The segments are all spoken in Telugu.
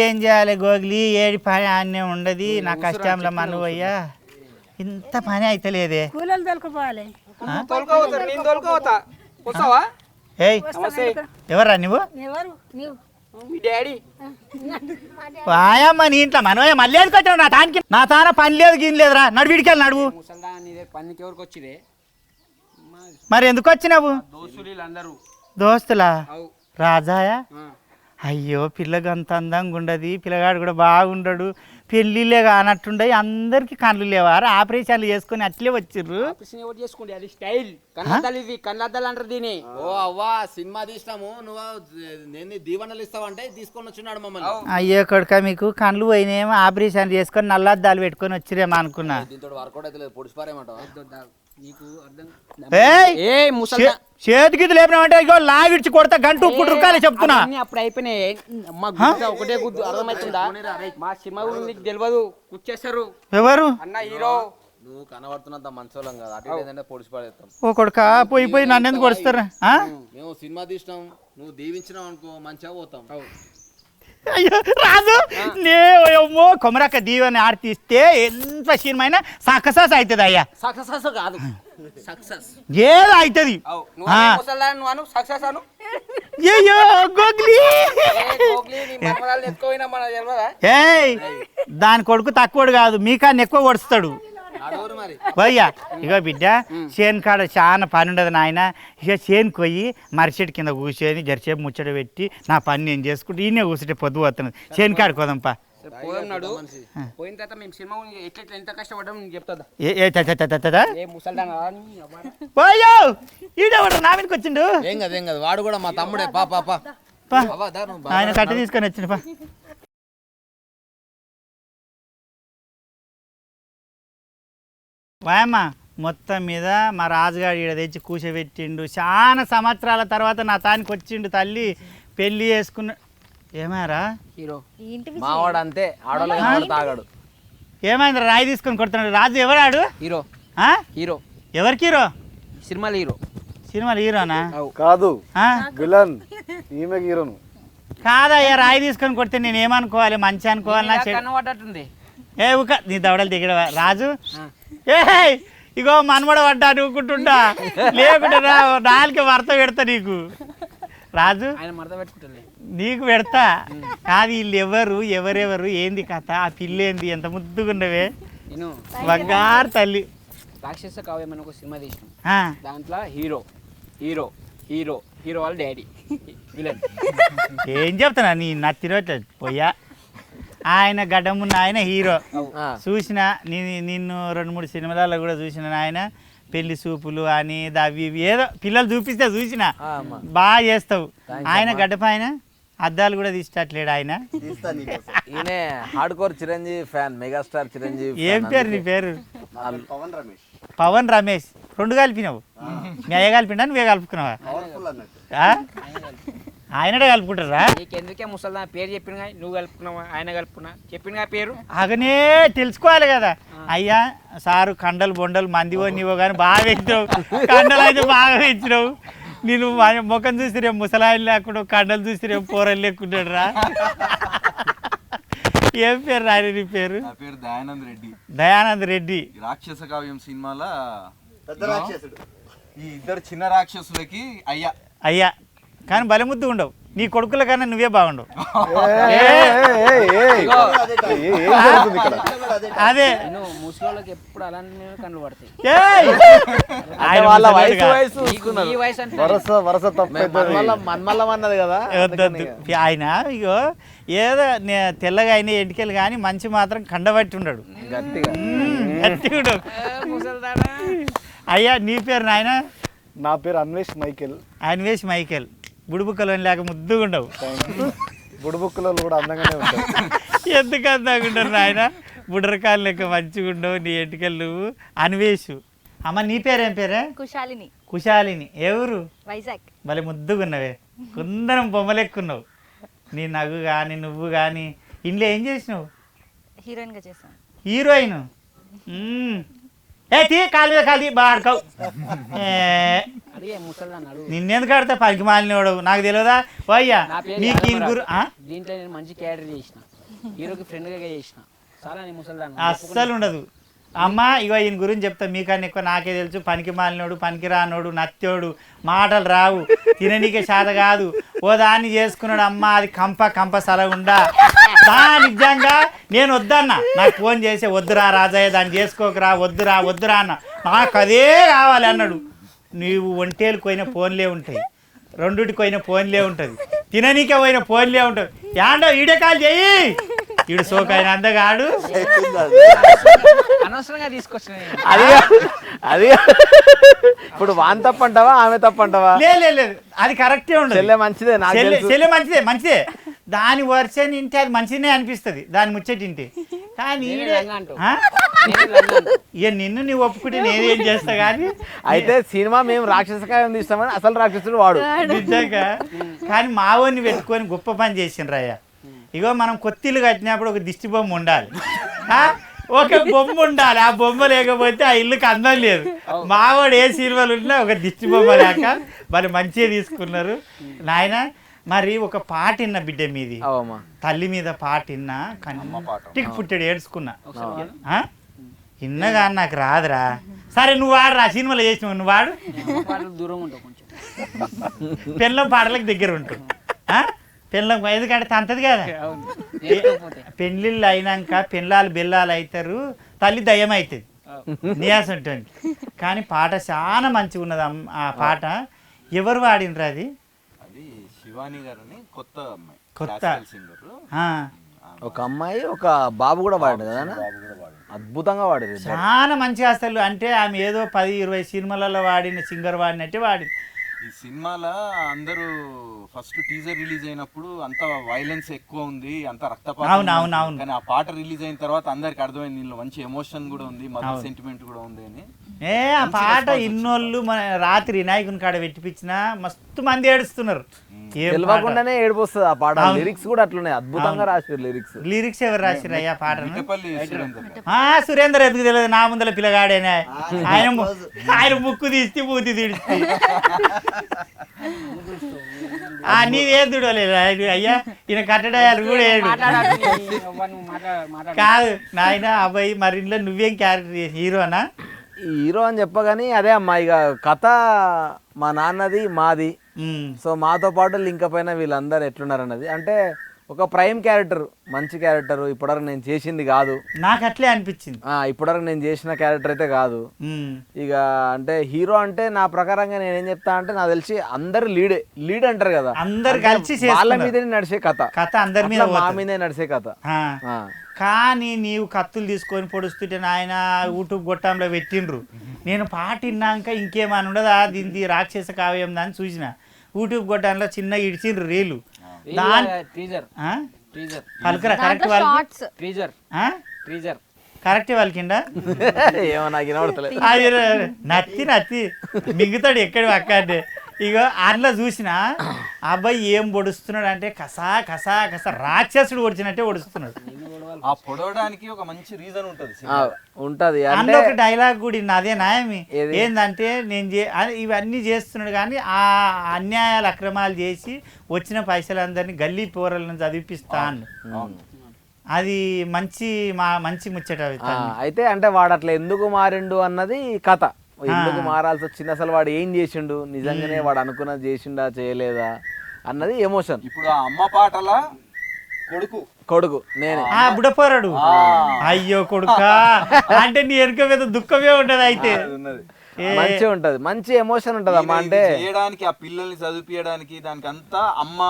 ఏం చేయాలి గోగిలి ఏడి పని ఆన్నే ఉండదు నా కష్టంలో మనవయ్యా ఇంత పని అయితే లేదే ఎవర్రా నువ్వు వాయమ్మ నీ ఇంట్లో మనవయ్య మళ్ళీ ఎందుకొచ్చావు నా తానికి నా తాన పని లేదు గిని లేదురా నడువిడికెళ్ళి నడువు మరి ఎందుకు వచ్చినావు దోస్తులా రాజాయా అయ్యో పిల్లగా అంత అందంగా ఉండదు పిల్లగాడు కూడా బాగుండడు పెళ్ళిళ్ళే కానట్టుండయి అందరికి కళ్ళు లేవారు ఆపరేషన్లు చేసుకుని అట్లే వచ్చిర్రు సినిమా తీసినాము నువ్వు నేను దీవెనలు ఇస్తావంటే తీసుకొని వచ్చినాడు మమ్మల్ని. అయ్యో కొడుక మీకు కళ్ళు పోయినేమో ఆపరేషన్ చేసుకొని నల్లద్దాలు పెట్టుకొని వచ్చిరేమో అనుకున్నా. దీంతో వర్కౌట్ అయితే లేదు పొడిచిపారేమంటావా? చేతికి లేపినామంటే ఇగో లాగిడ్చి కొడతా గంట ఉప్పుడు రుకాలే చెప్తున్నా. అప్పుడు అయిపోయినాయి ఒకటే గుద్దు అర్థమవుతుందా? మా సినిమా గురించి తెలియదు కూర్చేస్తారు. ఎవరు అన్న హీరో? నువ్వు కనబడుతున్నంత మంచోళ్ళం కదా అటు ఏదంటే పొడిచిపాడేస్తాం. ఓ కొడుక పోయి నన్ను ఎందుకు కొడుస్తారా? మేము సినిమా తీసినాం నువ్వు దీవించినావు అనుకో మంచిగా పోతాం. అయ్యో రాజు నేమో కొమరక్క దీవెని ఆర్తిస్తే ఎంత సినిమా అయినా సక్సెస్ అవుతుంది అయ్యా. సక్సెస్ కాదు సక్సెస్ ఏదో అవుతుంది. దాని కొడుకు తక్కువడు కాదు మీకన్నా ఎక్కువ కొడుస్తాడు భయ్యా. ఇగో బిడ్డ చేను కాడ చాలా పని ఉండదు నాయన. ఇక చేనుకు పోయి మరిచెట్టు కింద కూర్చొని జరసేపు ముచ్చట పెట్టి నా పని నేను చేసుకుంటే ఈయనే కూర్చుంటే పొద్దు పోతున్నది. చేను కాడ కోదంపా పోయిన తర్వాత మేము సినిమా ఎట్లా ఎంత కష్టపడ్డాం చెప్తా. ఈడవాడు నా మీదకి వచ్చిండు. ఏం కదా వాడు కూడా మా తమ్ముడే. పాపా ఆయన కట్ట తీసుకొని వచ్చిండు పా. వాయమ్మ మొత్తం మీద మా రాజుగారు ఈడ తెచ్చి కూర్చోబెట్టిండు. చాలా సంవత్సరాల తర్వాత నా తానికి వచ్చిండు తల్లి పెళ్లి చేసుకున్న. ఏమారా హీరో మావాడు అంతే ఆడవాళ్ళు తాగాడు. ఏమైంది రాయి తీసుకొని కొడుతున్నాడు. రాజు ఎవరాడు? హీరో. హీరో ఎవరికి హీరో? సినిమాలు హీరో. సినిమాలు హీరోనా? కాదు విలన్. ఈమె హీరోను కాదయ్యా. రాయి తీసుకొని కొడితే నేను ఏమనుకోవాలి? మంచి అనుకోవాలి. కనబడ్డట్టుంది. ఏ ఊక నీ దవడలు దిగడవా రాజు? ఏ ఇగో మనమడ పడ్డా నువ్వుకుంటుంటా లేకుంటే నాలుగు వరత పెడతా నీకు రాజు. నీకు పెడతా కాదు. వీళ్ళు ఎవరెవరు ఏంది కథ? ఆ పిల్లేంది ఎంత ముద్దుగుండవే బంగారు తల్లి. రాక్షస కావ్యం అని ఒక సినిమా తీసినాం. దాంట్లో హీరో హీరో హీరో హీరో వాళ్ళ డాడీ విలన్. ఏం చెప్తానా నీ నచ్చిరో పోయా. ఆయన గడ్డమున్న ఆయన హీరో. చూసిన నిన్ను 2-3 సినిమాలలో కూడా చూసిన. ఆయన పెళ్లి చూపులు అని అవి ఏదో పిల్లలు చూపిస్తే చూసిన. బాగా చేస్తావు. ఆయన గడ్డపైన అద్దాలు కూడా తీసేటట్లేడు ఆయన. Hard core Chiranjeevi fan, megastar Chiranjeevi. ఏం పేరు నీ పేరు? పవన్ రమేష్. 2 కలిపినావు. మీ అయ్య కలిపిండా నువ్వే కలుపుకున్నావా? ఆయనడే కలుపుకుంటారా? నీకెందుకే ముసల్దా పేరు చెప్పిన నువ్వు కలుపుకున్నావా ఆయన కలుపుకున్నా చెప్పిన పేరు అగనే తెలుసుకోవాలి కదా. అయ్యా సారు కండలు బొండలు మందివో నీవో కానీ బాగా పెంచినావు. కండలు అయితే బాగా పెంచినావు. నేను ముఖం చూసిరేం ముసలాయిలు లేకుండా కండలు చూసిరేం పోరలు లేకుంటాడు రా. ఏం పేరు రాయన నీ పేరు? దయానంద్ రెడ్డి. దయానంద్ రెడ్డి. రాక్షస కావ్యం సినిమాలో ఈ ఇద్దరు చిన్న రాక్షసులకి అయ్యా కానీ బలి ముద్దు ఉండవు. నీ కొడుకుల కన్నా నువ్వే బాగుండవు. అదే ముసలోళ్ళకి ఎప్పుడు అలానే కళ్ళు పడతాయి. ఆయన ఇగో ఏదో తెల్లగా అయిన ఎంటికలు కానీ మంచి మాత్రం కండబట్టి ఉండడు. గట్టిగా ఉండవు. అయ్యా నీ పేరు నాయన? నా పేరు అన్వేష్ మైకేల్. అన్వేష్ మైకేల్. బుడిబుక్కలో లేక ముద్దుగా ఉండవు. బుడిబుక్కలో కూడా అందంగానే ఉంటావు. ఎందుకు అందంగా ఉండరు నాయన? బుడ్రకాయలు లెక్క మంచిగా ఉండవు నీ ఎంటికలు నువ్వు. అన్వేషు. అమ్మ నీ పేరేం పేరే? కుశాలిని. కుశాలిని. ఎవరు? వైజాగ్. భలే ముద్దుగా ఉన్నవే. కుందరం బొమ్మలెక్కున్నావు. నీ నవ్వు కానీ నువ్వు కానీ. ఇంట్లో ఏం చేసినావు? హీరోయిన్ గా చేశాను. హీరోయిన్. ఏ తీ కాలు బాడుకోవు. అడిగే ముసలిదాన్ని అడుగు. నిన్నెందుకు ఆడతా పనికి మాలినోడు నాకు తెలియదా పోయ్యా నా పేరు నీకు ఈయన యాదవరాజు. గురు దీంట్లో నేను మంచి క్యారెక్టర్ చేసిన, హీరోకి ఫ్రెండ్గా చేసిన. చాలా నీ ముసలిదాన్ని అస్సలు ఉండదు. అమ్మ ఇగో ఈయన గురించి చెప్తా, మీకన్నా ఎక్కువ నాకే తెలుసు. పనికి మాలినోడు, పనికి రానోడు, నత్తోడు, మాటలు రావు, తిననీకే శాత కాదు, ఓ దాన్ని చేసుకున్నాడు. అమ్మ అది కంప సలగుండా నిజంగా నేను వద్దన్నా. నాకు ఫోన్ చేసి వద్దురా రాజయ్య దాన్ని చేసుకోకరా, వద్దురా అన్న. నాకు అదే కావాలి అన్నాడు. నీవు ఒంటేలకు పోయిన ఫోన్లే ఉంటాయి, రెండుటికి పోయిన ఫోన్లే ఉంటుంది, తిననీకే పోయిన ఫోన్లే ఉంటుంది. యాండో వీడియో కాల్ చెయ్యి, ఈడు సోకైన అందగాడు. అనవసరంగా తీసుకొచ్చిన అది ఇప్పుడు వాన్ తప్పంటావా ఆమె తప్పంటావా? లేదు అది కరెక్టే ఉండదు. చెల్లె మంచిదే, చెల్లె మంచిదే. దాని వర్షన్ వింటే అది మంచిదే అనిపిస్తుంది, దాని ముచ్చట వింటే. కానీ ఇక నిన్ను నువ్వు ఒప్పుకుంటే నేనేం చేస్తా. కానీ అయితే సినిమా మేము రాక్షస కావ్యం తీస్తామని అసలు రాక్షసుడు వాడు నిజంగా. కానీ మావోని పెట్టుకొని గొప్ప పని చేసిండ్రు అయ్యా. ఇగో మనం కొత్తిల్లు కట్టినప్పుడు ఒక దిష్టి బొమ్మ ఉండాలి, ఒక బొమ్మ ఉండాలి. ఆ బొమ్మ లేకపోతే ఆ ఇల్లుకి అందం లేదు. మావాడు ఏ సినిమాలు ఉన్నా ఒక దిష్టి బొమ్మ లేక మరి మంచిగా తీసుకున్నారు నాయన. మరి ఒక పాట విన్న బిడ్డ మీది, తల్లి మీద పాట విన్నా, కంటికి పుట్టాడు ఏడ్చుకున్నా. విన్నగా నాకు రాదురా. సరే నువ్వు వాడురా, సినిమాలో చేసినావు నువ్వు వాడు. దూరం ఉంటావు కొంచెం, పెళ్ళం పాటలకు దగ్గర ఉంటుంది. పెళ్ళం ఎందుకంటే తంతది కదా. పెళ్ళిళ్ళు అయినాక పెళ్ళాలు బెల్లాలు అవుతారు, తల్లి దయ్యం అవుతుంది, నియాస ఉంటుంది. కానీ పాట చాలా మంచిగా ఉన్నది. ఆ పాట ఎవరు వాడినరు? అది శివాని గారని కొత్త ఒక అమ్మాయి ఒక బాబు కూడా వాడాడు కదా, అద్భుతంగా వాడారు. చాలా మంచిగా. అసలు అంటే ఆమె ఏదో 10-20 సినిమాలలో వాడిన సింగర్ వాడినట్టే వాడింది. ఈ సినిమాలో అందరూ ఫస్ట్ టీజర్ రిలీజ్ అయినప్పుడు అంత వైలెన్స్ ఎక్కువ ఉంది, అంత రక్తపాతం. కానీ ఆ పాట రిలీజ్ అయిన తర్వాత అందరికి అర్థమైంది దీనిలో మంచి ఎమోషన్ కూడా ఉంది, మదర్ సెంటిమెంట్ కూడా ఉంది అని. ఆ పాట ఇన్నోళ్ళు మన రాత్రి వినాయకుని కాడ పెట్టిపించిన మస్తు మంది ఏడుస్తున్నారు. తెలియకుండానే ఏడిపోస్తుంది ఆ పాట. లిరిక్స్ కూడా అట్లున్నాయి, అద్భుతంగా రాశారు లిరిక్స్. ఎవరు రాశారు అయ్యా పాటను? సురేందర్ ఎందుకు తెలియదు, నా ముందర పిల్లగాడేనే. ఆయన ముక్కు తీస్తే మూతి తీడిస్తే నీదేం చూడలేదు అయ్యా. ఈయన కట్టడాలు కూడా ఏడు కాదు నాయన. అబ్బాయి మరి ఇంట్లో నువ్వేం క్యారెక్టర్ చేసి హీరోనా? హీరో అని చెప్పగాని అదే అమ్మా, ఇక కథ మా నాన్నది మాది. సో మాతో పాటు లింక్ పైన వీళ్ళందరూ ఎట్లున్నారు అన్నది. అంటే ఒక ప్రైమ్ క్యారెక్టర్, మంచి క్యారెక్టర్. ఇప్పటివరకు నేను చేసింది కాదు, నాకు అట్లే అనిపించింది. ఇప్పటివరకు నేను చేసిన క్యారెక్టర్ అయితే కాదు. ఇక అంటే హీరో అంటే నా ప్రకారంగా నేనేం చెప్తా అంటే, నాకు తెలిసి అందరు లీడ్ అంటారు కదా, అందరు కలిసి వాళ్ళ మీదే నడిచే కథ అందరి మీద, మా మీదే నడిచే కథ. కానీ నీవు కత్తులు తీసుకొని పొడుస్తుంటే నాయన యూట్యూబ్ గొట్టంలో పెట్టిండ్రు. నేను పాట విన్నాక ఇంకేమని ఉండదా దీనికి రాక్షస కావ్యం దాన్ని చూసిన. యూట్యూబ్ గొట్టంలో చిన్న ఇడిచిండ్రు రీలు. కరెక్ట్ వాళ్ళకిండా ఏమో నాకు వినబడతలేదు. నత్తి మిగుతాడు ఎక్కడి అక్కడే. ఇగో అందులో చూసిన అబ్బాయి ఏం పొడుస్తున్నాడు అంటే కసా కసా కసా రాక్షసుడు పొడిచినట్టే పొడుస్తున్నాడు. ఆ పొడవడానికి ఒక మంచి రీజన్ ఉంటది. అందులో ఒక డైలాగ్ కూడా అదే నాయమి ఏంటంటే, నేను ఇవన్నీ చేస్తున్నాడు కానీ ఆ అన్యాయాలు అక్రమాలు చేసి వచ్చిన పైసలందరినీ గల్లీ పోరలను చదివిపిస్తాను. అది మంచి ముచ్చట. అయితే అంటే వాడు అట్లా ఎందుకు మారిండు అన్నది కథ. ఎందుకు మారాల్సి వచ్చింది, అసలు వాడు ఏం చేసిండు, నిజంగానే వాడు అనుకున్నది చేసిండా చేయలేదా అన్నది ఎమోషన్. ఇప్పుడు ఆ అమ్మ పాటల కొడుకు నేనే బుడపోరాడు. అయ్యో కొడుకా అంటే నీ వెనుక మీద దుఃఖమే ఉంటది. అయితే మంచిగా ఉంటది, మంచి ఎమోషన్ ఉంటది అమ్మ. అంటే చేయడానికి, ఆ పిల్లల్ని చదివించడానికి దానికి అంతా అమ్మ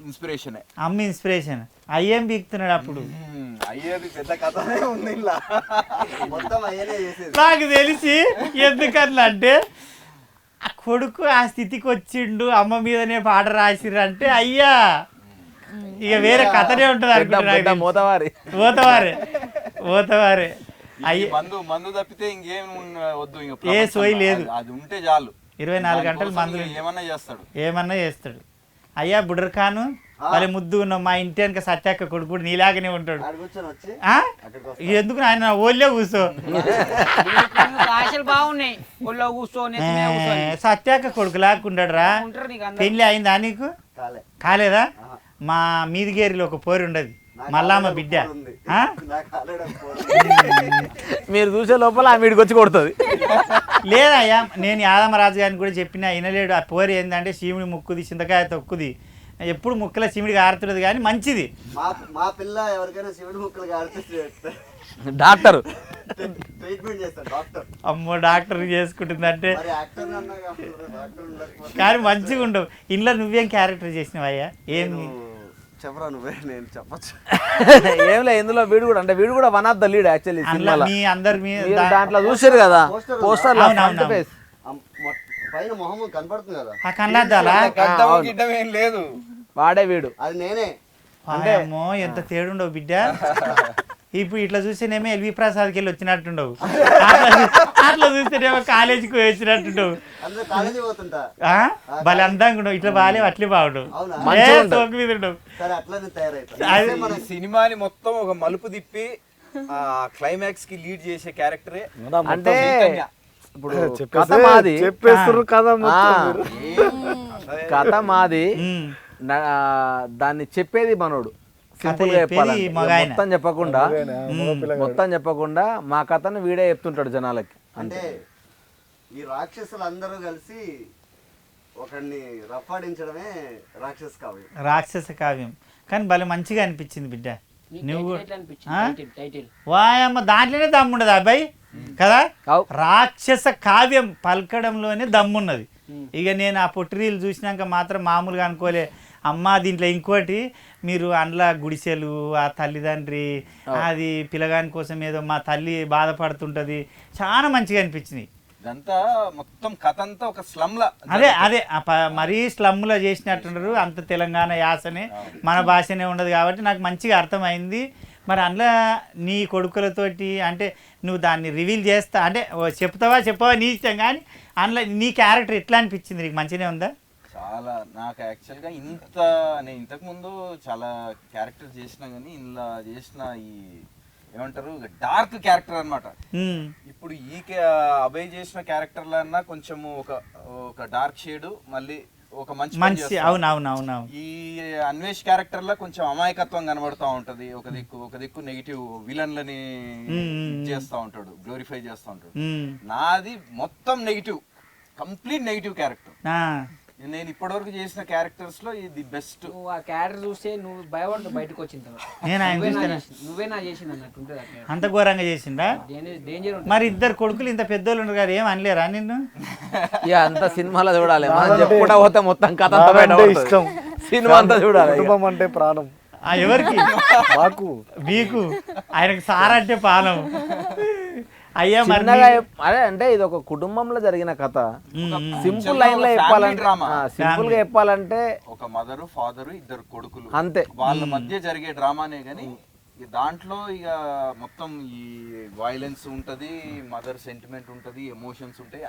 ఇన్స్పిరేషన్. అయ్యేం బీక్తున్నాడు అప్పుడు. నాకు తెలిసి ఎందుకన్నా అంటే ఆ కొడుకు ఆ స్థితికి వచ్చిండు, అమ్మ మీదనే పాట రాసిరంటే అయ్యా ఇక వేరే కథనే ఉంటుంది అనుకుంటున్నా. మోతవారే మందు తప్పితే ఇంకేం వద్దు, ఏ సోయి లేదు. అది ఉంటే చాలు. 24 గంటలు మందు ఏమన్నా చేస్తాడు. అయ్యా బుడర్ ఖాను వాళ్ళ ముద్దు ఉన్నావు. మా ఇంటి వెనక సత్యాక కొడుకు నీలాగానే ఉంటాడు. ఎందుకు ఆయన ఓళ్ళే కూర్చో. ఆశలు బాగున్నాయి, ఒళ్ళో కూర్చో, సత్యాక కొడుకు లాక్కుంటాడు రా. పెళ్లి అయిందా నీకు? కాలేదా? మా మీదిగేరిలో ఒక పోరి ఉండదు, మల్లమ్మ బిడ్డ. మీరు చూసే లోపల ఆ మీడికి వచ్చి కొడుతుంది. లేదయ్యా, నేను యాదమరాజు గారిని కూడా చెప్పిన వినలేడు. ఆ పోరి ఏంటంటే శివుడి ముక్కుది, చింతకాయ తొక్కుది, ఎప్పుడు ముక్కల శివుడికి ఆరుతున్నది కానీ మంచిది. మా పిల్ల ఎవరికైనా శివుడి ముక్కలు ఆడుతుంది డాక్టర్ ట్రీట్మెంట్ చేస్తారు డాక్టర్. అమ్మో డాక్టర్ చేసుకుంటుందంటే కానీ మంచిగా ఉండవు. ఇంట్లో నువ్వేం క్యారెక్టర్ చేసినావయ్యా? ఏమి చెప్పరా నువ్వే, నేను చెప్పచ్చు. ఏం లేదు ఇందులో వీడు కూడా, అంటే వీడు కూడా one of the lead actually. మీ అందరు దాంట్లో చూసారు కదా పోస్టర్ పైన మొహం కనపడుతుంది కదా, ఆ కళ్ళద్దాలా ఏం లేదు, వాడే వీడు. అది నేనే. అంటే అమ్మో ఎంత తేడుండవు బిడ్డ. ఇప్పుడు ఇట్లా చూస్తేనేమో ఎల్వి ప్రసాద్కి వెళ్ళి వచ్చినట్టుండవు, అట్లా చూస్తేనేమో కాలేజీకి వచ్చినట్టుండవు. భలే అందంగా ఉండవు. ఇట్లా బాగాలేవు, అట్లే బాగుండవు, తోక మీద ఉండవు. సినిమాని మొత్తం ఒక మలుపు తిప్పి ఆ క్లైమాక్స్ కి లీడ్ చేసే క్యారెక్టరే. అంటే ఇప్పుడు కథ మాది, చెప్పేస్తారు కదా కథ మాది, దాన్ని చెప్పేది మనోడు. సింపుల్ గా చెప్పాలి, మొత్తం చెప్పకుండా మా కథను వీడే చెప్తుంటాడు జనాలకి. అంటే ఈ రాక్షసులు అందరూ కలిసి ఒకరిని రఫాడించడమే రాక్షస కావ్యం. కానీ భలే మంచిగా అనిపించింది బిడ్డ. నువ్వు వాయమ్మ దాంట్లోనే దమ్ముండదు అబ్బాయి కదా. రాక్షస కావ్యం పలకడంలోనే దమ్మున్నది. ఇక నేను ఆ పొట్టిరీలు చూసినాక మాత్రం మామూలుగా అనుకోలే. అమ్మ దీంట్లో ఇంకోటి, మీరు అండ్ల గుడిసెలు, ఆ తల్లిదండ్రి, అది పిల్లగాని కోసం ఏదో మా తల్లి బాధపడుతుంటది, చాలా మంచిగా అనిపించింది. ఇదంతా మొత్తం కథ అంతా ఒక స్లమ్లా, అదే మరీ స్లమ్లో చేసినట్టున్నారు. అంత తెలంగాణ యాసనే, మన భాషనే ఉండదు కాబట్టి నాకు మంచిగా అర్థమైంది. మరి అందులో నీ కొడుకులతోటి అంటే నువ్వు దాన్ని రివీల్ చేస్తా అంటే చెప్పవా నీ ఇష్టం, కానీ అందులో నీ క్యారెక్టర్ ఎట్లా అనిపించింది నీకు? మంచిగానే ఉందా? చాలా. నాకు యాక్చువల్గా నేను ఇంతకుముందు చాలా క్యారెక్టర్ చేసినా కానీ ఇందులో చేసిన ఈ ఏమంటారు డార్క్ క్యారెక్టర్ అనమాట. ఇప్పుడు ఈ అభయ్ చేసిన క్యారెక్టర్లో అన్నా కొంచెము ఒక డార్క్ షేడ్, మళ్ళీ ఒక మంచి. అవునవునవును. ఈ అన్వేష్ క్యారెక్టర్ లో కొంచెం అమాయకత్వం కనబడుతూ ఉంటది. ఒక దిక్కు నెగిటివ్ విలన్లని చేస్తూ ఉంటాడు, గ్లోరిఫై చేస్తూ ఉంటాడు. నాది మొత్తం నెగిటివ్, కంప్లీట్ నెగిటివ్ క్యారెక్టర్. నేను ఇప్పటివరకు చేసిన క్యారెక్టర్స్ లో ఇది బెస్ట్. నువ్వు ఆ క్యారెక్టర్ చూస్తే నువ్వు భయపడు బయటకు వచ్చింది, నువ్వేనా చేసింది అన్నట్టు ఉంటుంది. అంత ఘోరంగా చేసిందా? మరి ఇద్దరు కొడుకులు ఇంత పెద్దోళ్ళు ఉండరు కదా, ఏం అనలేరా నిన్ను? ఇక అంత సినిమాలో చూడాలి, చెప్పుకుంటా పోతే మొత్తం కథ ఇష్టం, సినిమా అంతా చూడాలి. కుటుంబం అంటే ప్రాణం. ఎవరికి? మాకు. మీకు? ఆయనకు సార్ అంటే ప్రాణం. అయ్యా అదే అంటే ఇది ఒక కుటుంబంలో జరిగిన కథ. సింపుల్ లైన్ లో చెప్పాలంటే ఒక మదరు, ఫాదరు, ఇద్దరు కొడుకులు, అంతే. వాళ్ళ మధ్య జరిగే డ్రామానే గానీ దాంట్లో ఇక మొత్తం ఈ వైలెన్స్ ఉంటది, మదర్ సెంటిమెంట్ ఉంటది, ఎమోషన్స్ ఉంటాయి,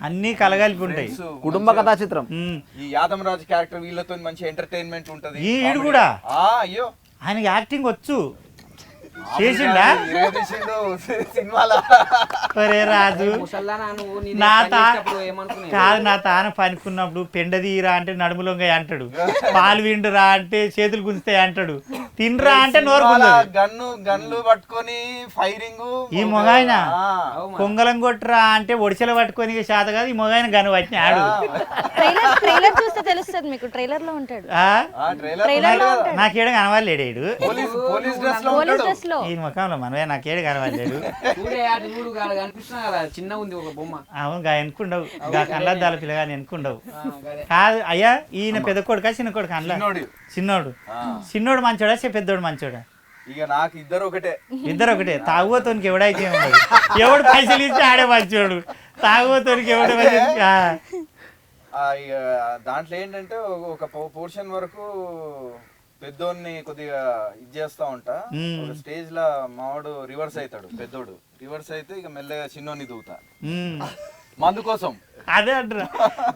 అన్ని కలగలిపి ఉంటాయి. కుటుంబ కథా చిత్రం. ఈ యాదమరాజు క్యారెక్టర్ వీళ్ళతో మంచి ఎంటర్టైన్మెంట్ ఉంటది. ఈడు కూడా అయ్యో ఆయనకి యాక్టింగ్ వచ్చు, చేసిండా రాజు. కాదు, నా తాన పనుకున్నప్పుడు పెండదీరా అంటే నడుములొంగ అంటాడు, పాలు విండురా అంటే చేతులు గుంజుతాయి అంటాడు, తినరా అంటే నోరు గన్లు పట్టుకొని ఫైరింగ్. ఈ మొగాయన కొంగలం కొట్టరా అంటే ఒడిసెలు పట్టుకొని చేత కాదు, ఈ మొగాయన గను పట్టినాడు. ట్రైలర్ చూస్తే తెలుస్తుంది మీకు, ట్రైలర్ లో ఉంటాడు. నాకేడ కనవాలేడు లో ఈ ముఖంలో మనమే, నాకేడు కనవాలేడు. చిన్న ఉంది ఒక బొమ్మ. అవును ఎనుకుండవు, కళ్ళద్దాల పిల్లగాని ఎనుకుండవు. కాదు అయ్యా, ఈయన పెద్ద కొడుకా చిన్న కొడుకు? అందులో చిన్నోడు మంచోడా పెద్దోడు మంచోడా? ఇక నాకు ఇద్దరు ఒకటే. తాగుబోతోనికి ఎవడైతే ఉండదు, ఎవడు పైసలు ఇస్తే ఆడే మంచోడు, తాగుబోతోనికి ఎవడు. దాంట్లో ఏంటంటే ఒక పోర్షన్ వరకు పెద్దోడిని కొద్దిగా ఇది చేస్తా ఉంటా. ఒక స్టేజ్ లా మావాడు రివర్స్ అవుతాడు, పెద్దోడు రివర్స్ అయితే ఇక మెల్లగా చిన్నోని దూతా మందు కోసం. అదే అంటారు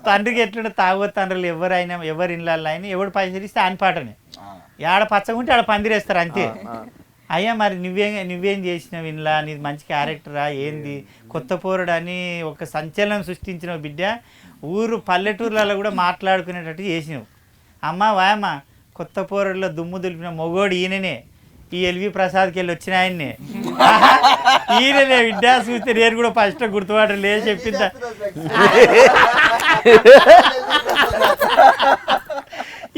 తండ్రికి ఎట్లుంటే తాగుబోతు తండ్రులు ఎవరైనా ఎవరి ఇళ్ళల్లో అయినా ఎవడు పైసలు ఇస్తే ఆయన పాటనే. ఆడ పచ్చగా ఉంటే ఆడ పందిరేస్తారు అంతే. అయ్యా మరి నువ్వేం చేసినావు ఇంట్లో, నీది మంచి క్యారెక్టరా ఏంది, కొత్త పోరుడు అని ఒక సంచలనం సృష్టించిన బిడ్డ, ఊరు పల్లెటూర్లలో కూడా మాట్లాడుకునేటట్టు చేసినావు. అమ్మ వాయమ్మ కొత్త పోరుడులో దుమ్ము దులిపిన మొగోడు ఈయననే, ఈ ఎల్వి ప్రసాద్కి వెళ్ళి వచ్చిన ఆయన్నే, ఈయననే బిడ్డ చూస్తే నేను కూడా ఫస్ట్ గుర్తుపడలే చెప్పిందా.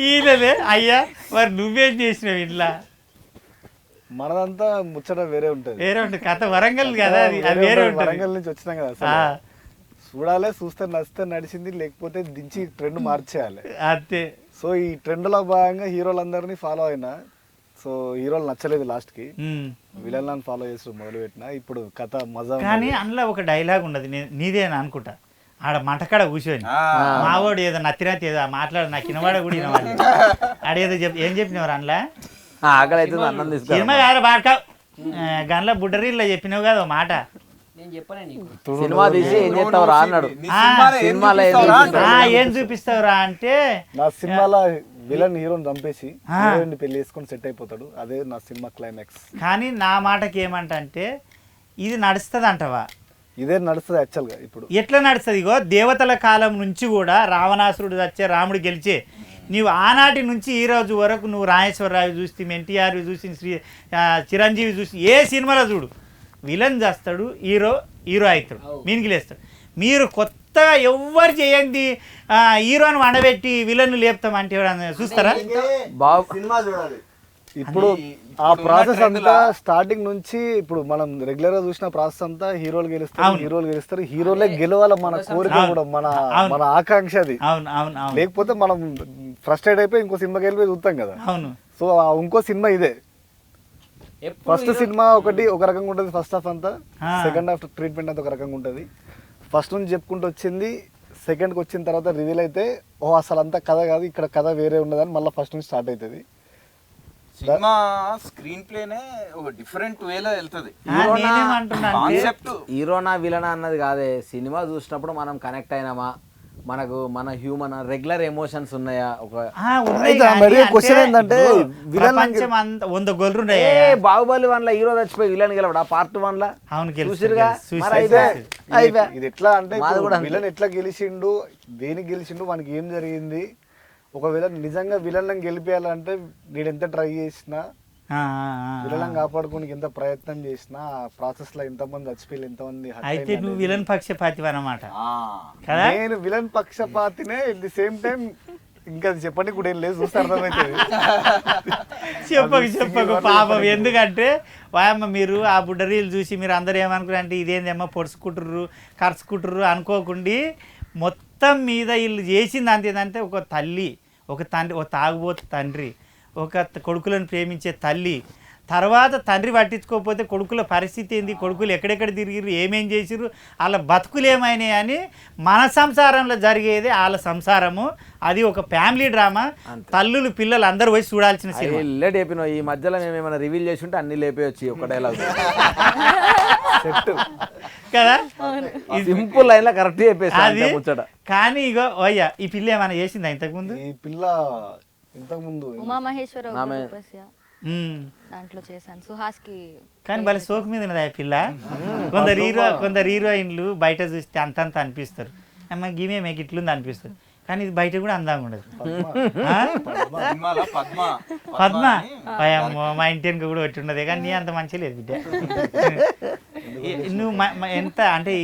ఈయననే అయ్యా మరి నువ్వేం చేసినావు ఇంట్లో. మనదంతా ముచ్చట వేరే ఉంటుంది కథ వరంగల్ కదా, అది వేరే ఉంటుంది. వరంగల్ నుంచి వచ్చినాం కదా చూడాలి, చూస్తే నచ్చితే నడిచింది, లేకపోతే దించి ట్రెండ్ మార్చేయాలి అంతే. సో ఈ ట్రెండ్ లో భాగంగా హీరోలందరినీ ఫాలో అయినా. సో హీరోలు నచ్చలేదు లాస్ట్ కి, విలన్లను ఫాలో చేస్తూ మొదలు పెట్టిన. ఇప్పుడు కథ మజా. కానీ అందులో ఒక డైలాగ్ ఉన్నది, నీదేనా అనుకుంటా, ఆడ మంటకాడ కూర్చొని మావాడు ఏదో నత్తిరాతి ఏదో మాట్లాడు, నాకు వినవాడ కూడా వినవాడు ఆడేదో ఏం చెప్పినవారు అందులో, ఆకలి అయితే అన్నం తీసుకో సినిమా కాదు బాడక గన్ల బుడ్డరీల్లో చెప్పినావు కదా మాట. సినిమా తీసి ఏం చేస్తావురా అన్నాడు. సినిమాలో ఏం చూపిస్తావురా అంటే, నా సినిమాలో విలన్ హీరోని చంపేసి హీరోయిన్ పెళ్లి చేసుకొని సెట్ అయిపోతాడు, అదే నా సినిమా క్లైమాక్స్. కానీ నా మాటకి ఏమంటే ఇది నడుస్తుంది అంటవా? ఇదే నడుస్తుంది యాక్చువల్గా. ఇప్పుడు ఎట్లా నడుస్తుంది? ఇగో దేవతల కాలం నుంచి కూడా రావణాసురుడు వచ్చే, రాముడు గెలిచే, నీవు ఆనాటి నుంచి ఈ రోజు వరకు నువ్వు రాజేశ్వరరావు చూసి, ఎన్టీఆర్ చూసి, చిరంజీవి చూసి, ఏ సినిమాలో చూడు విలన్ చేస్తాడు, హీరో అవుతాడు, మీనికి లేస్తాడు. మీరు కొత్తగా ఎవ్వరు చేయండి హీరోని వండబెట్టి విలన్ లేపుతామంటే చూస్తారా? సినిమా చూడాలి. ఇప్పుడు ఆ ప్రాసెస్ అంతా స్టార్టింగ్ నుంచి ఇప్పుడు మనం రెగ్యులర్ గా చూసిన ప్రాసెస్ అంతా హీరోలు గెలుస్తారు, హీరోలే గెలవాలి మన కోరిక కూడా, మన ఆకాంక్ష అది. లేకపోతే మనం ఫ్రస్ట్రేట్ అయిపోయి ఇంకో సినిమాకి వెళ్ళిపోయి చూస్తాం కదా. సో ఇంకో సినిమా ఇదే. ఫస్ట్ సినిమా ఒక రకంగా ఉంటుంది, ఫస్ట్ హాఫ్ అంతా. సెకండ్ హాఫ్ ట్రీట్మెంట్ అంతా ఒక రకంగా ఉంటుంది. ఫస్ట్ నుంచి చెప్పుకుంటూ వచ్చింది, సెకండ్కి వచ్చిన తర్వాత రివీల్ అయితే అసలు అంతా కథ కాదు, ఇక్కడ కథ వేరే ఉన్నదని మళ్ళీ ఫస్ట్ నుంచి స్టార్ట్ అవుతుంది. సినిమా స్క్రీన్ ప్లేనే ఒక డిఫరెంట్ వేలో వెళ్తుంది. హీరోనా విలనా అన్నది కాదే, సినిమా చూసినప్పుడు మనం కనెక్ట్ అయినామా, మనకు మన హ్యూమన్ రెగ్యులర్ ఎమోషన్స్ ఉన్నాయా? క్వశ్చన్ ఏంటంటే బాహుబలి 1 లో హీరో చచ్చిపోయి విలన్ గెలవడా? పార్ట్ 1 లో చూసిరుగా. ఇది ఎట్లా అంటే విలన్ ఎట్లా గెలిచిండు, దేనికి గెలిచిండు, మనకి ఏం జరిగింది. ఒకవేళ నిజంగా విలన్ గెలిపేయాలంటే నేను ఎంత ట్రై చేసినా, విలన్ కాపాడుకోనికి ఎంత ప్రయత్నం చేసినా, ఆ ప్రాసెస్ లో ఎంతమంది చచ్చిపోయి ఎంతమంది. అయితే నువ్వు విలన్ పక్షపాతి అన్నమాట. నేను విలన్ పక్షపాతినే. ఎట్ ది సేమ్ టైం ఇంకా చెప్పండి కూడా ఏం లేదు, చూస్తే అర్థమవుతుంది. చెప్పకు పాపం. ఎందుకంటే వాయమ్మ మీరు ఆ బుడ్డరీలు చూసి మీరు అందరూ ఏమనుకున్నారు అంటే ఇదేందేమో పొడుచుకుంటుర్రు ఖర్చుకుంటుర్రు అనుకోకుండా, మొత్తం మీద వీళ్ళు చేసింది అంతేదంటే ఒక తల్లి, ఒక తండ్రి, ఒక తాగుబోతు తండ్రి, ఒక కొడుకులను ప్రేమించే తల్లి, తర్వాత తండ్రి పట్టించుకోకపోతే కొడుకుల పరిస్థితి ఏంది, కొడుకులు ఎక్కడెక్కడ తిరిగిరు, ఏమేం చేసిరు, వాళ్ళ బతుకులు ఏమైనాయి అని మన సంసారంలో జరిగేది వాళ్ళ సంసారము. అది ఒక ఫ్యామిలీ డ్రామా. తల్లులు పిల్లలు అందరూ పోయి చూడాల్సిన సినిమా. లేపినావు ఈ మధ్యలో మేము ఏమైనా రివీల్ చేసి ఉంటే అన్ని లేపేయచ్చు ఒక డైలాగ్ కదా. సింపుల్ లైన్ లో కరెక్ట్ చెప్పేసి. కానీ ఇగో అయ్యా ఈ పిల్ల ఏమైనా చేసిందా ఇంతకుముందు? ఈ పిల్ల ఇంతకుముందు ఉమామహేశ్వర దాంట్లో చేశాను సుహాస్కి. కానీ వాళ్ళ సోకు మీద ఉన్నది ఆ పిల్ల. కొందరు హీరోయిన్లు బయట చూస్తే అంతంత అనిపిస్తారు, అమ్మ గీమే మీకు ఇట్లుంది అనిపిస్తుంది, కానీ ఇది బయట కూడా అందంగా ఉండదు. పద్మ మా ఇంటి వెనుక కూడా పెట్టి ఉన్నదే, కానీ నీ అంత మంచిగా లేదు బిడ్డ. నువ్వు ఎంత అంటే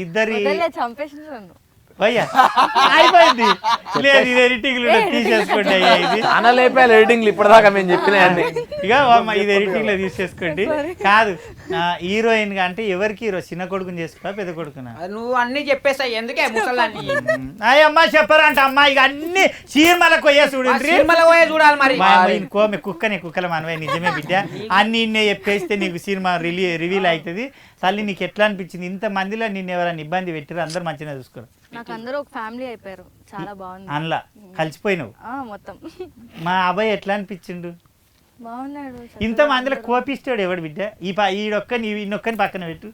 ఇద్దరి చంపేసినాను అయ్యా అయిపోయింది. లేదు ఇది ఎడిటింగ్ తీసేసుకోండి అయ్యా, ఇది అనలేపాలి ఎడిటింగ్లు ఇప్పటిదాకా మేము చెప్పిన ఇక ఇది ఎడిటింగ్ లో తీసేసుకోండి. కాదు హీరోయిన్ గా అంటే ఎవరికి హీరో, చిన్న కొడుకుని చేసుకున్నా పెద్ద కొడుకునా? నువ్వు అన్ని చెప్పేసాయి ఎందుకే ముసలాన్ని. అయ్యమ్మ చెప్పారంట అమ్మా, ఇక అన్ని చీమలకు పోయే చూడండి, చూడాలి మరి. కుక్కల మనవే నిజమే బిడ్డ, అన్ని ఇన్నే చెప్పేస్తే నీకు సినిమా రివీల్ అవుతుంది. తల్లి నీకు ఎట్లా అనిపించింది? ఇంత మందిలో నిన్ను ఎవరైనా ఇబ్బంది పెట్టారు? అందరు మంచిగా చూసుకోరు. నాకు అందరూ ఒక ఫ్యామిలీ అయిపోయారు, చాలా బాగుంది. అందులో కలిసిపోయినావు మొత్తం. మా అబ్బాయి ఎట్లా అనిపించిండు? బాగున్నాడు. ఇంత మందిలో కోపిస్తాడు ఎవడు బిడ్డ? ఈడొక్కని ఇన్నొక్కని పక్కన పెట్టు,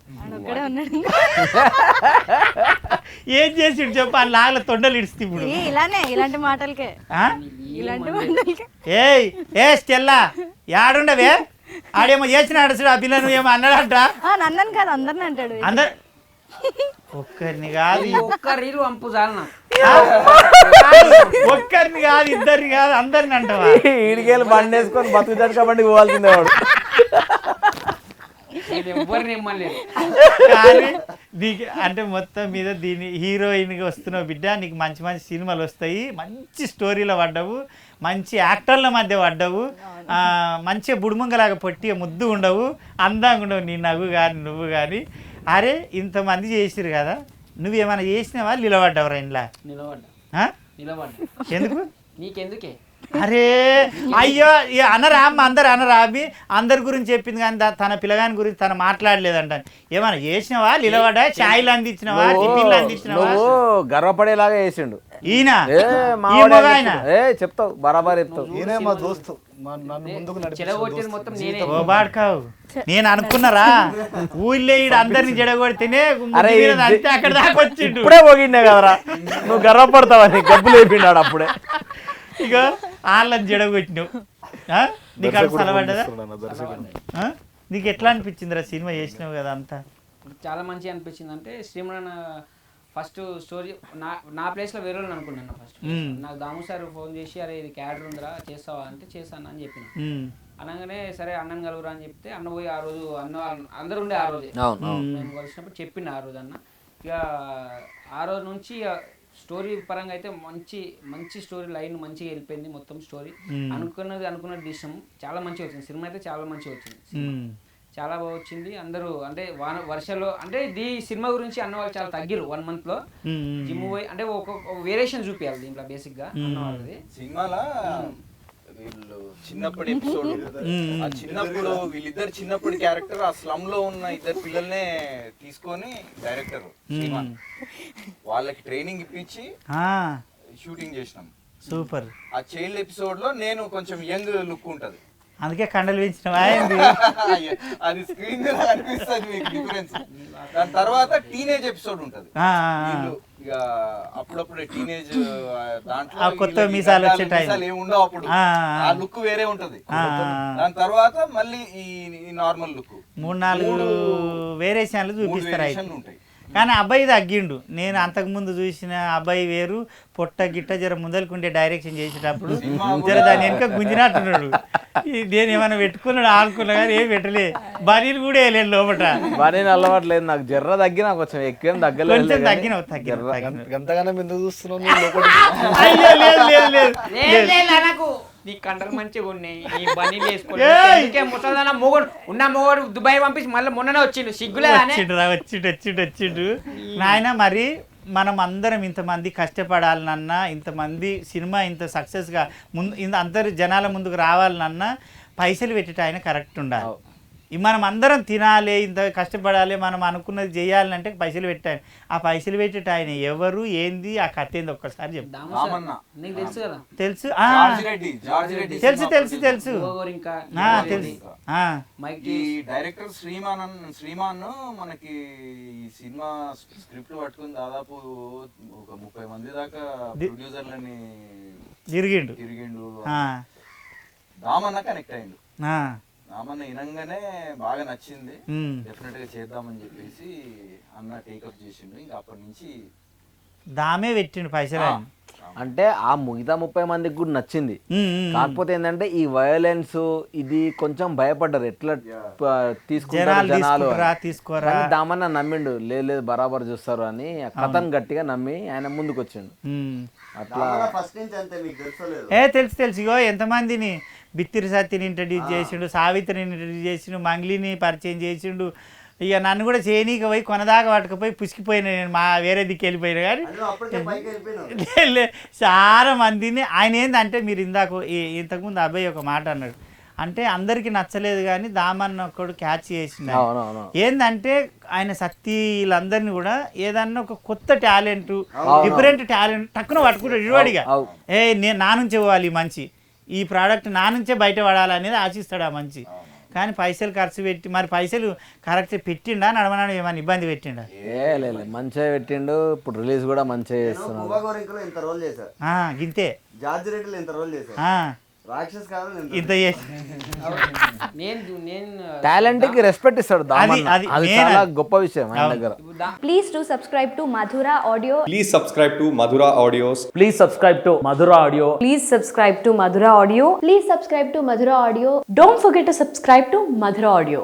ఏం చేసిండు చెప్పు? లాగల తొండలు ఇడిస్తే ఇప్పుడు ఇలానే ఇలాంటి మాటలకే ఏయ్ ఏ స్టెల్లా యాడుండవే ఆడేమో చేసినాడు చూడు ఆ పిల్ల నువ్వేమో అన్నాడంట. నన్నను కాదు అందరిని అంటాడు. అందరు ఒక్కరిని కాదు ఒక్క రీలు పంపు చాలనా, ఒక్కరిని కాదు ఇద్దరిని కాదు అందరిని అంటావా? ఈడికెళ్ళి బండి వేసుకొని బతుకు జట్కా బండికి పోవాల్సిందే వాడు. ఎవరిని ఇమ్మలేదు. కానీ నీకు అంటే మొత్తం మీద దీని హీరోయిన్గా వస్తున్నావు బిడ్డ, నీకు మంచి మంచి సినిమాలు వస్తాయి, మంచి స్టోరీలో పడ్డావు, మంచి యాక్టర్ల మధ్య పడ్డావు, మంచిగా బుడుమంగలాగా పొట్టి ముద్దు ఉండవు, అందంగా ఉండవు నీ నవ్వు కానీ నువ్వు కానీ. అరే ఇంతమంది చేసిరు కదా, నువ్వేమైనా చేసినావా నిలబడ్డావురా ఇంట్లో? ఎందుకు నీకెందుకే? అరే అయ్యో అనరా అమ్మ, అందరు అనరా అవి అందరి గురించి చెప్పింది కానీ తన పిల్లగాని గురించి తను మాట్లాడలేదంట. ఏమన్నా చేసినావా నిలబడ్డా? ఛాయలు అందించినవా, టిఫిన్లు అందించినవా? గర్వపడేలాగా చేసిండు ఈయన చెప్తావు బరాబర్ చెప్తావు. ఈయనే మా దోస్తు, నన్ను ముందుకు చెడగొట్టేది నేను అనుకున్నారా ఊళ్ళో ఈడు అందరిని జడగొడితేనే అంతే అక్కడ దాకా వచ్చిండు. ఇప్పుడే పోగిండే కదరా నువ్వు గర్వపడతావని గబ్బులు వేపిండాడు అప్పుడే. ఇక వాళ్ళని జడగొట్టినావు. నీకు అక్కడ సలపడ్డదా? నీకు ఎట్లా అనిపించిందిరా సినిమా చేసినావు కదా అంతా? చాలా మంచిగా అనిపించింది. అంటే శ్రీమన్ ఫస్ట్ స్టోరీ నా ప్లేస్లో వేరే వాళ్ళని అనుకున్నాను. ఫస్ట్ నాకు దాము సార్ ఫోన్ చేసి అరే ఇది క్యారెక్టర్ ఉందిరా చేస్తావా అంటే చేస్తాను అని చెప్పిన. అనగానే సరే అన్నని కలుగురా అని చెప్తే అన్న పోయి ఆ రోజు అందరు ఉండే ఆ రోజు నేను కలిసినప్పుడు చెప్పిండు ఆ రోజు అన్న. ఇక ఆ రోజు నుంచి స్టోరీ పరంగా అయితే మంచి మంచి స్టోరీ లైన్ మంచిగా వెళ్ళిపోయింది. మొత్తం స్టోరీ అనుకున్న డిసిషన్ చాలా మంచిగా వచ్చింది. సినిమా అయితే చాలా మంచిగా వచ్చింది, చాలా బాగా వచ్చింది. అందరూ అంటే వర్షాలు అంటే ఈ సినిమా గురించి అన్న వాళ్ళు చాలా తగ్గిరు 1 month లో. జిమ్ పోయి అంటే ఒక వేరియేషన్ చూపించాలి దీంట్లో బేసిక్ గా అన్న వాళ్ళది. సినిమాలో వీళ్ళు చిన్నప్పటి ఎపిసోడ్, ఆ చిన్నప్పుడు వీళ్ళిద్దరు చిన్నప్పటి క్యారెక్టర్ ఆ స్లమ్ లో ఉన్న ఇద్దరు పిల్లల్నే తీసుకొని డైరెక్టర్ శ్రీమాన్ వాళ్ళకి ట్రైనింగ్ ఇప్పించి షూటింగ్ చేసినాం. సూపర్. ఆ చైల్డ్ ఎపిసోడ్ లో నేను కొంచెం యంగ్ లుక్ ఉంటది, అందుకే కండలు పెంచినవా? అది స్క్రీన్ మీద కనిపిస్తుంది మీకు డిఫరెన్స్. దాని తర్వాత టీనేజ్ ఎపిసోడ్ ఉంటది, ఇక అప్పుడప్పుడే టీనేజ్ దాంట్లో కొత్త మీసాలు వచ్చే టైం ఏముండవు అప్పుడు, ఆ లుక్ వేరే ఉంటది. దాని తర్వాత మళ్ళీ ఈ నార్మల్ లుక్ 3-4 వేరియేషన్లు చూపిస్తారు. ఉంటాయి. కానీ అబ్బాయి తగ్గిండు. నేను అంతకుముందు చూసిన అబ్బాయి వేరు, పొట్ట గిట్ట జర ముందలుకుంటే డైరెక్షన్ చేసేటప్పుడు జర దాని వెనుక గుంజినట్టున్నాడు. నేను ఏమైనా పెట్టుకున్నాడు ఆడుకున్నా కానీ ఏం పెట్టలే, బనీలు కూడా వేయలేను లోపల. బనీలు అలవాట్లేదు నాకు, జర్ర తగ్గినా కొంచెం ఎక్కువ తగ్గలేదు, కొంచెం తగ్గిన గంతగానే ఎందుకు చూస్తున్నావు? నీ కండలు మంచిగా ఉన్నాయి, నీ బనీలు వేసుకోండి ముసలిదాన మొగడు ఉన్న మొగడు దుబాయ్ పంపించి మళ్ళీ మొన్ననే వచ్చిండు, సిగ్గులేదా? వచ్చిండు నాయన. మరి మనం అందరం ఇంతమంది కష్టపడాలనన్నా, ఇంతమంది సినిమా ఇంత సక్సెస్గా ముందు అందరు జనాల ముందుకు రావాలనన్నా పైసలు పెట్టేట ఆయన కరెక్ట్ ఉండాలి. మనం అందరం తినాలి, ఇంత కష్టపడాలి, మనం అనుకున్నది చేయాలంటే పైసలు పెట్టాలి. ఆ పైసలు పెట్టేట ఆయన ఎవరు, ఏంది, ఆ కథ ఏంది ఒక్కసారి చెప్పు. తెలుసు తెలుసు తెలుసు తెలుసు డైరెక్టర్ శ్రీమాన్ మనకి ఈ సినిమా స్క్రిప్ట్ పట్టుకుని దాదాపు ఒక 30 మంది దాకా ప్రొడ్యూసర్లని తిరిగిండు. దామన్న కనెక్ట్ అయ్యిండు. రామన్న వినంగానే బాగా నచ్చింది, డెఫినెట్ గా చేద్దామని చెప్పేసి అన్న టేకప్ చేసిండు. ఇంకా అప్పటి నుంచి దామే పెట్టిండు పైసలు. అంటే ఆ మిగతా 30 మందికి కూడా నచ్చింది. కాకపోతే ఏంటంటే ఈ వయలెన్స్ ఇది కొంచెం భయపడ్డారు, ఎట్లా తీసుకుంటారు జనాలు. దామన్న నమ్మిండు, లేదు బరాబర్ చూస్తారు అని కథను గట్టిగా నమ్మి ఆయన ముందుకు వచ్చిండు. అట్లా తెలుసు తెలుసు. ఇగో ఎంతమందిని బిత్తిరి సత్తిని ఇంట్రడ్యూస్ చేసిండు, సావిత్రిని ఇంట్రడ్యూస్ చేసిండు, మంగ్లీని పరిచయం చేసిండు. ఇక నన్ను కూడా చేయనీకి పోయి కొనదాకా పట్టుకుపోయి పుసికిపోయినా నేను, మా వేరే దిక్కు వెళ్ళిపోయినా. కానీ చాలా మందిని ఆయన ఏంటంటే, మీరు ఇంతకుముందు అబ్బాయి ఒక మాట అన్నాడు, అంటే అందరికి నచ్చలేదు కానీ దామన్న ఒకడు క్యాచ్ చేసిండు. ఏంటంటే ఆయన సత్తి వీళ్ళందరినీ కూడా ఏదన్నా ఒక కొత్త టాలెంట్, డిఫరెంట్ టాలెంట్ టక్కున పట్టుకుంటాడు ఇరువాడిగా. నేను నా నుంచే పోవాలి మంచి, ఈ ప్రోడక్ట్ నా నుంచే బయట పడాలనేది ఆశిస్తాడు ఆ మంచి. కానీ పైసలు ఖర్చు పెట్టి మరి పైసలు కరెక్ట్ పెట్టిండా నడవనడం ఏమైనా ఇబ్బంది పెట్టిండా? లేదు మంచిగా పెట్టిండు. ఇప్పుడు రిలీజ్ కూడా మంచిగా చేస్తున్నాడు. పువ్వా గోరింకలో ఇంత రోల్ చేశారు, గింతే జార్జి రెడ్డిలో ఇంత రోల్ చేశారు, రాక్షస్ కాదు ఇంత చేసి నేను టాలెంట్ కి రెస్పెక్ట్ ఇస్తాడు దామన్న. అది అది main చాలా అది. గొప్ప విషయం ఆయన దగ్గర. Please do subscribe to Madhura Audio. Please subscribe to Madhura Audios. Please subscribe to Madhura Audio. Please subscribe to Madhura Audio. Please subscribe to Madhura Audio. Don't forget to subscribe to Madhura Audio.